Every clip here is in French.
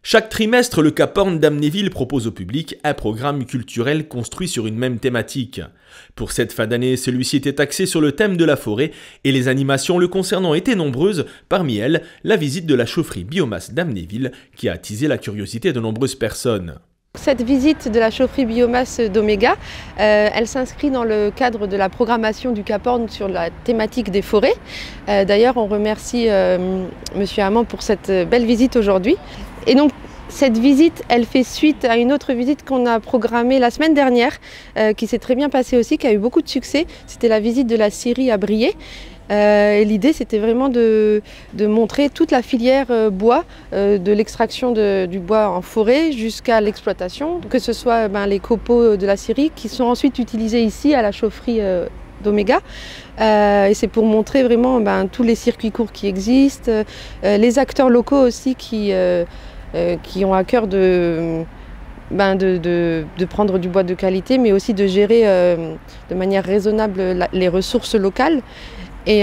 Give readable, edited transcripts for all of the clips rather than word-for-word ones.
Chaque trimestre, le Cap Horn d'Amnéville propose au public un programme culturel construit sur une même thématique. Pour cette fin d'année, celui-ci était axé sur le thème de la forêt et les animations le concernant étaient nombreuses, parmi elles la visite de la chaufferie biomasse d'Amnéville qui a attisé la curiosité de nombreuses personnes. Cette visite de la chaufferie biomasse d'Oméga, elle s'inscrit dans le cadre de la programmation du Cap Horn sur la thématique des forêts. D'ailleurs, on remercie Monsieur Hamon pour cette belle visite aujourd'hui. Et donc, cette visite, elle fait suite à une autre visite qu'on a programmée la semaine dernière, qui s'est très bien passée aussi, qui a eu beaucoup de succès. C'était la visite de la scierie à Briey. L'idée, c'était vraiment de montrer toute la filière bois, de l'extraction du bois en forêt jusqu'à l'exploitation, que ce soit les copeaux de la scierie qui sont ensuite utilisés ici à la chaufferie d'Oméga. Et c'est pour montrer vraiment tous les circuits courts qui existent, les acteurs locaux aussi qui ont à cœur de prendre du bois de qualité, mais aussi de gérer de manière raisonnable les ressources locales. Et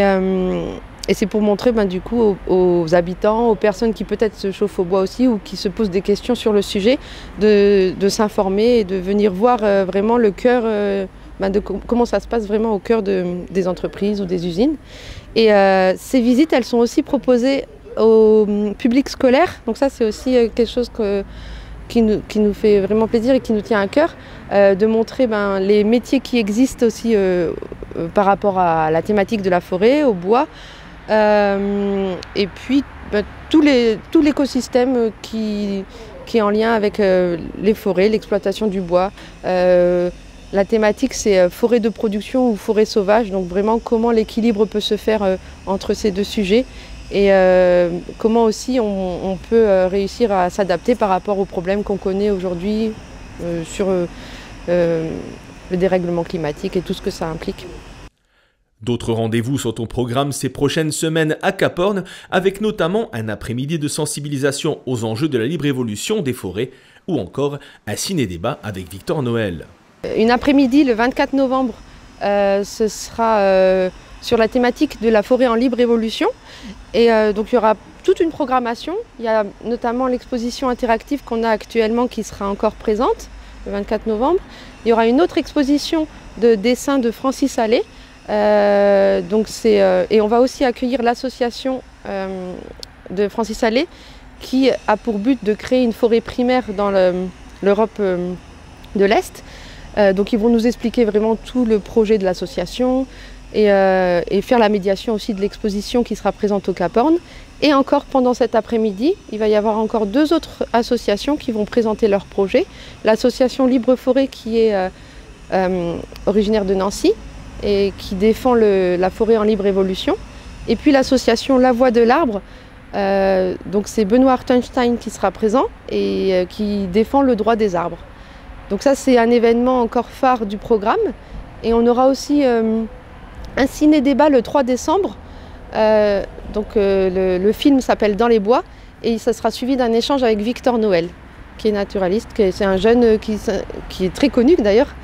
c'est pour montrer du coup aux habitants, aux personnes qui peut-être se chauffent au bois aussi ou qui se posent des questions sur le sujet, de s'informer et de venir voir vraiment le cœur de comment ça se passe vraiment au cœur des entreprises ou des usines. Et ces visites, elles sont aussi proposées au public scolaire. Donc ça, c'est aussi quelque chose qui nous fait vraiment plaisir et qui nous tient à cœur, de montrer les métiers qui existent aussi par rapport à la thématique de la forêt, au bois, et puis tout l'écosystème qui est en lien avec les forêts, l'exploitation du bois. La thématique, c'est forêt de production ou forêt sauvage, donc vraiment comment l'équilibre peut se faire entre ces deux sujets. Et comment aussi on peut réussir à s'adapter par rapport aux problèmes qu'on connaît aujourd'hui sur le dérèglement climatique et tout ce que ça implique. D'autres rendez-vous sont au programme ces prochaines semaines à Cap Horn, avec notamment un après-midi de sensibilisation aux enjeux de la libre évolution des forêts ou encore un ciné-débat avec Victor Noël. Une après-midi le 24 novembre, ce sera sur la thématique de la forêt en libre évolution. Et donc il y aura toute une programmation. Il y a notamment l'exposition interactive qu'on a actuellement qui sera encore présente le 24 novembre. Il y aura une autre exposition de dessins de Francis Allais. Et on va aussi accueillir l'association de Francis Allais qui a pour but de créer une forêt primaire dans l'Europe de l'Est. Donc ils vont nous expliquer vraiment tout le projet de l'association et faire la médiation aussi de l'exposition qui sera présente au Cap Horn. Et encore pendant cet après-midi, il va y avoir encore deux autres associations qui vont présenter leurs projets. L'association Libre Forêt qui est originaire de Nancy et qui défend la forêt en libre évolution. Et puis l'association La Voix de l'Arbre, donc c'est Benoît Hartenstein qui sera présent et qui défend le droit des arbres. Donc ça, c'est un événement encore phare du programme. Et on aura aussi un ciné-débat le 3 décembre. Le film s'appelle Dans les bois et ça sera suivi d'un échange avec Victor Noël, qui est naturaliste. C'est un jeune qui est très connu d'ailleurs,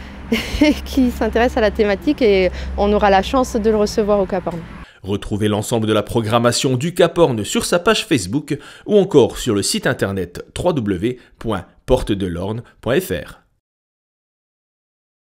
qui s'intéresse à la thématique et on aura la chance de le recevoir au Cap Horn. Retrouvez l'ensemble de la programmation du Cap Horn sur sa page Facebook ou encore sur le site internet www.portedelorne.fr.